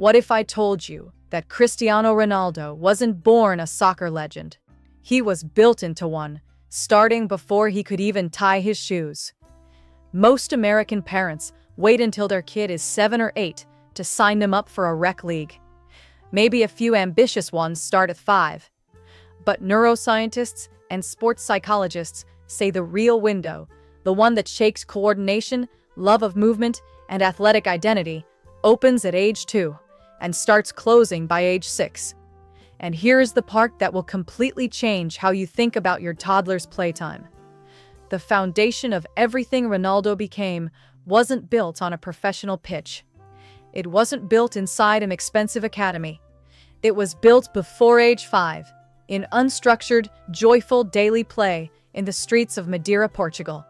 What if I told you that Cristiano Ronaldo wasn't born a soccer legend? He was built into one, starting before he could even tie his shoes. Most American parents wait until their kid is 7 or 8 to sign them up for a rec league. Maybe a few ambitious ones start at 5. But neuroscientists and sports psychologists say the real window, the one that shakes coordination, love of movement, and athletic identity, opens at age 2 and starts closing by age 6. And here's the part that will completely change how you think about your toddler's playtime. The foundation of everything Ronaldo became wasn't built on a professional pitch. It wasn't built inside an expensive academy. It was built before age 5, in unstructured, joyful daily play in the streets of Madeira, Portugal.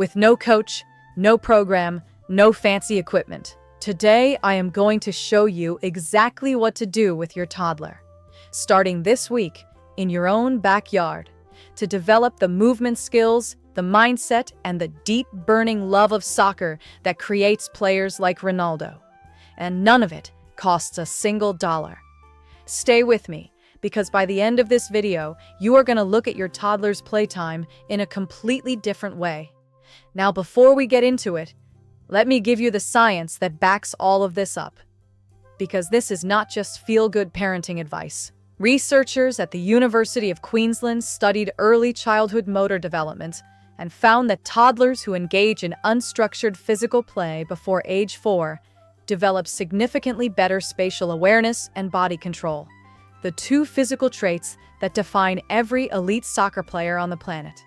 With no coach, no program, no fancy equipment. Today, I am going to show you exactly what to do with your toddler, starting this week in your own backyard, to develop the movement skills, the mindset, and the deep burning love of soccer that creates players like Ronaldo. And none of it costs a single dollar. Stay with me, because by the end of this video, you are going to look at your toddler's playtime in a completely different way. Now, before we get into it, let me give you the science that backs all of this up. Because this is not just feel-good parenting advice. Researchers at the University of Queensland studied early childhood motor development and found that toddlers who engage in unstructured physical play before age 4 develop significantly better spatial awareness and body control, the two physical traits that define every elite soccer player on the planet.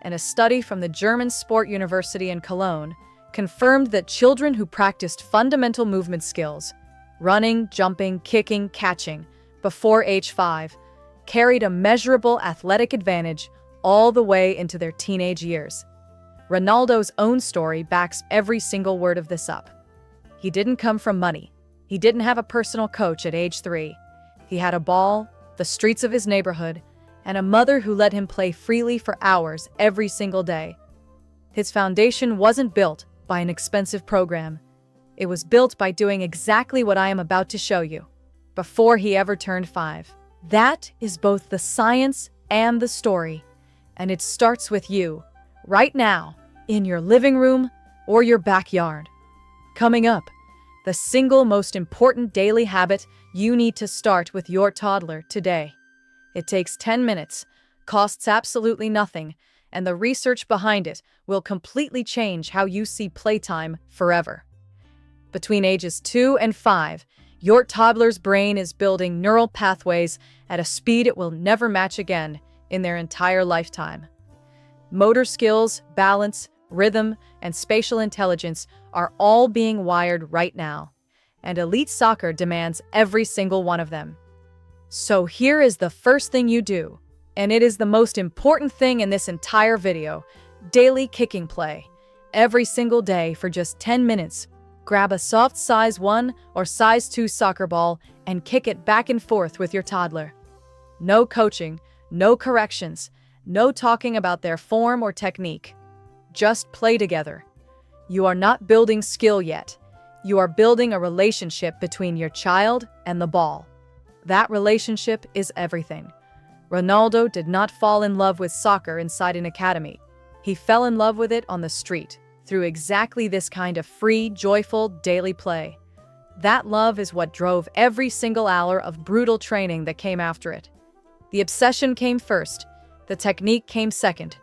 And a study from the German Sport University in Cologne confirmed that children who practiced fundamental movement skills, running, jumping, kicking, catching, before age 5, carried a measurable athletic advantage all the way into their teenage years. Ronaldo's own story backs every single word of this up. He didn't come from money. He didn't have a personal coach at age 3. He had a ball, the streets of his neighborhood, and a mother who let him play freely for hours every single day. His foundation wasn't built by an expensive program. It was built by doing exactly what I am about to show you, before he ever turned 5. That is both the science and the story, and it starts with you, right now, in your living room or your backyard. Coming up, the single most important daily habit you need to start with your toddler today. It takes 10 minutes, costs absolutely nothing, and the research behind it will completely change how you see playtime forever. Between ages 2 and 5, your toddler's brain is building neural pathways at a speed it will never match again in their entire lifetime. Motor skills, balance, rhythm, and spatial intelligence are all being wired right now, and elite soccer demands every single one of them. So here is the first thing you do, and it is the most important thing in this entire video: daily kicking play. Every single day for just 10 minutes, grab a soft size 1 or size 2 soccer ball and kick it back and forth with your toddler. No coaching, no corrections, no talking about their form or technique. Just play together. You are not building skill yet. You are building a relationship between your child and the ball. That relationship is everything. Ronaldo did not fall in love with soccer inside an academy. He fell in love with it on the street, through exactly this kind of free, joyful, daily play. That love is what drove every single hour of brutal training that came after it. The obsession came first, the technique came second,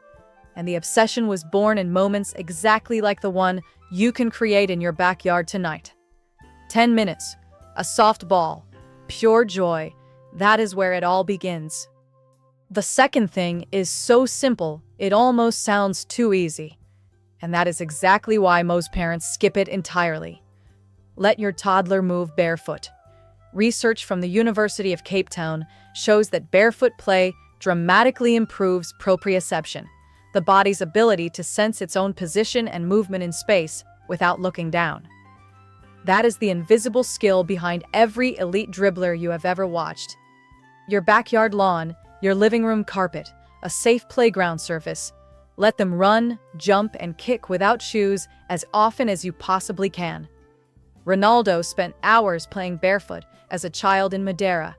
and the obsession was born in moments exactly like the one you can create in your backyard tonight. 10 minutes, a soft ball, pure joy. That is where it all begins. The second thing is so simple, it almost sounds too easy. And that is exactly why most parents skip it entirely. Let your toddler move barefoot. Research from the University of Cape Town shows that barefoot play dramatically improves proprioception, the body's ability to sense its own position and movement in space without looking down. That is the invisible skill behind every elite dribbler you have ever watched. Your backyard lawn, your living room carpet, a safe playground surface. Let them run, jump, and kick without shoes as often as you possibly can. Ronaldo spent hours playing barefoot as a child in Madeira.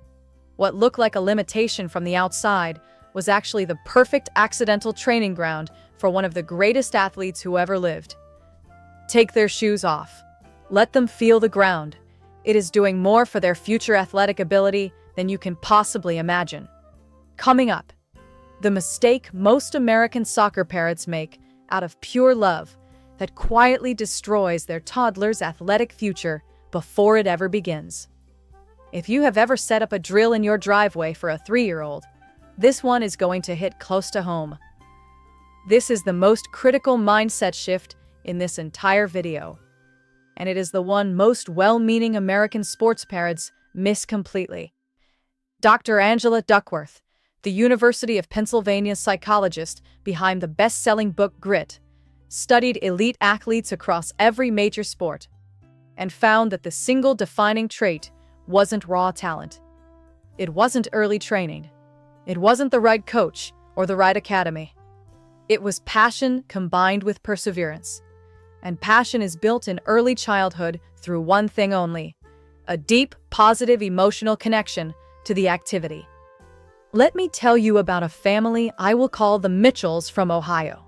What looked like a limitation from the outside was actually the perfect accidental training ground for one of the greatest athletes who ever lived. Take their shoes off. Let them feel the ground. It is doing more for their future athletic ability than you can possibly imagine. Coming up, the mistake most American soccer parents make out of pure love that quietly destroys their toddler's athletic future before it ever begins. If you have ever set up a drill in your driveway for a 3-year-old, this one is going to hit close to home. This is the most critical mindset shift in this entire video, and it is the one most well-meaning American sports parents miss completely. Dr. Angela Duckworth, the University of Pennsylvania psychologist behind the best-selling book Grit, studied elite athletes across every major sport and found that the single defining trait wasn't raw talent. It wasn't early training. It wasn't the right coach or the right academy. It was passion combined with perseverance. And passion is built in early childhood through one thing only: a deep, positive emotional connection to the activity. Let me tell you about a family I will call the Mitchells from Ohio.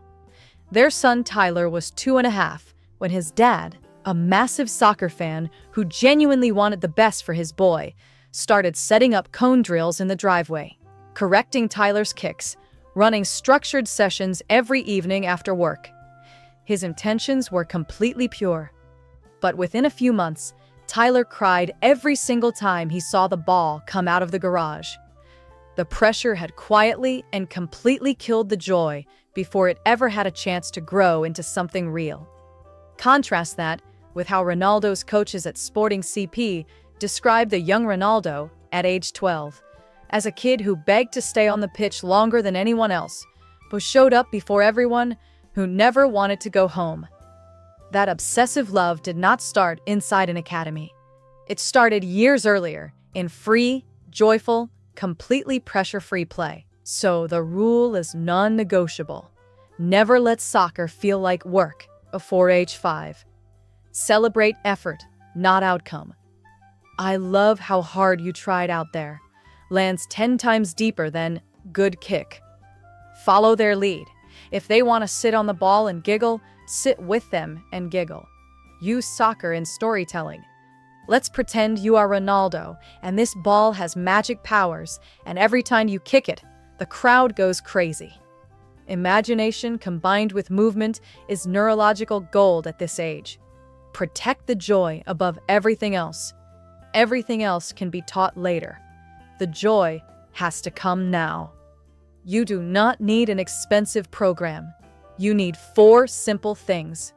Their son Tyler was 2.5 when his dad, a massive soccer fan who genuinely wanted the best for his boy, started setting up cone drills in the driveway, correcting Tyler's kicks, running structured sessions every evening after work. His intentions were completely pure. But within a few months, Tyler cried every single time he saw the ball come out of the garage. The pressure had quietly and completely killed the joy before it ever had a chance to grow into something real. Contrast that with how Ronaldo's coaches at Sporting CP described the young Ronaldo at age 12 as a kid who begged to stay on the pitch longer than anyone else, but showed up before everyone, who never wanted to go home. That obsessive love did not start inside an academy. It started years earlier in free, joyful, completely pressure-free play. So the rule is non-negotiable. Never let soccer feel like work before age 5. Celebrate effort, not outcome. I love how hard you tried out there. Lands 10 times deeper than good kick. Follow their lead. If they want to sit on the ball and giggle, sit with them and giggle. Use soccer in storytelling. Let's pretend you are Ronaldo and this ball has magic powers, and every time you kick it, the crowd goes crazy. Imagination combined with movement is neurological gold at this age. Protect the joy above everything else. Everything else can be taught later. The joy has to come now. You do not need an expensive program. You need 4 simple things: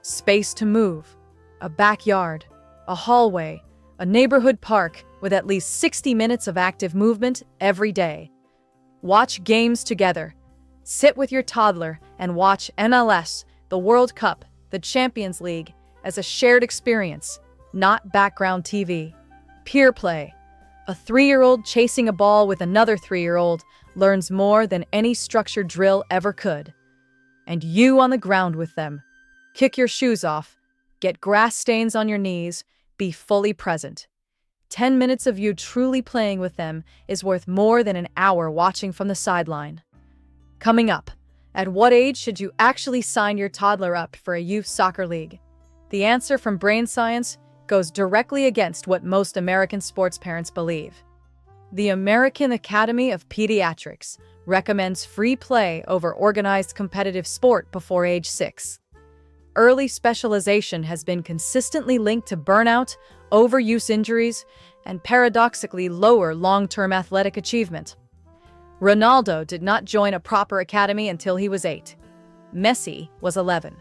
space to move, a backyard, a hallway, a neighborhood park with at least 60 minutes of active movement every day. Watch games together. Sit with your toddler and watch MLS, the World Cup, the Champions League as a shared experience, not background TV. Peer play. A 3-year-old chasing a ball with another 3-year-old learns more than any structured drill ever could. And you on the ground with them. Kick your shoes off. Get grass stains on your knees. Be fully present. 10 minutes of you truly playing with them is worth more than an hour watching from the sideline. Coming up, at what age should you actually sign your toddler up for a youth soccer league? The answer from Brain Science goes directly against what most American sports parents believe. The American Academy of Pediatrics recommends free play over organized competitive sport before age 6. Early specialization has been consistently linked to burnout, overuse injuries, and paradoxically lower long-term athletic achievement. Ronaldo did not join a proper academy until he was 8. Messi was 11.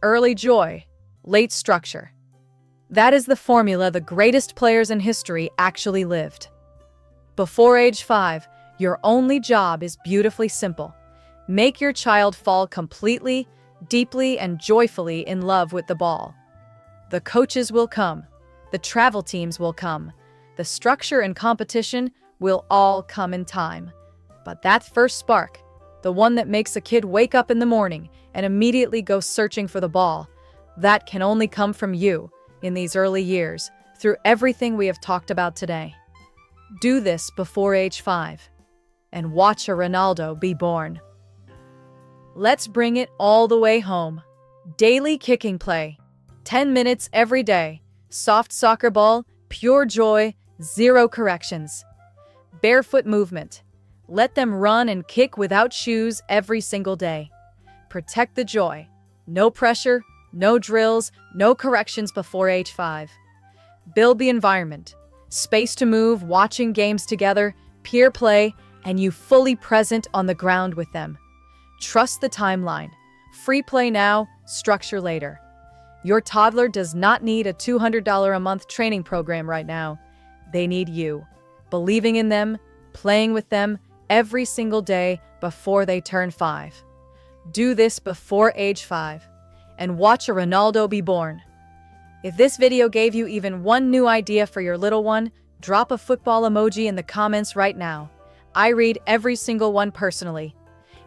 Early joy, late structure. That is the formula the greatest players in history actually lived. Before age 5, your only job is beautifully simple. Make your child fall completely, deeply, and joyfully in love with the ball. The coaches will come. The travel teams will come. The structure and competition will all come in time. But that first spark, the one that makes a kid wake up in the morning and immediately go searching for the ball, that can only come from you in these early years through everything we have talked about today. Do this before age 5 and watch a Ronaldo be born. Let's bring it all the way home. Daily kicking play. 10 minutes every day. Soft soccer ball, pure joy, zero corrections. Barefoot movement. Let them run and kick without shoes every single day. Protect the joy. No pressure, no drills, no corrections before age 5. Build the environment. Space to move, watching games together, peer play, and you fully present on the ground with them. Trust the timeline. Free play now, structure later. Your toddler does not need a $200 a month training program right now. They need you, believing in them, playing with them every single day before they turn 5. Do this before age 5 and watch a Ronaldo be born. If this video gave you even one new idea for your little one, drop a football emoji in the comments right now. I read every single one personally.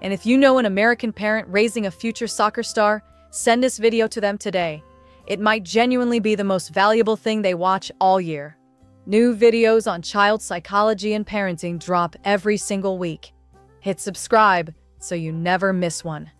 And if you know an American parent raising a future soccer star, send this video to them today. It might genuinely be the most valuable thing they watch all year. New videos on child psychology and parenting drop every single week. Hit subscribe so you never miss one.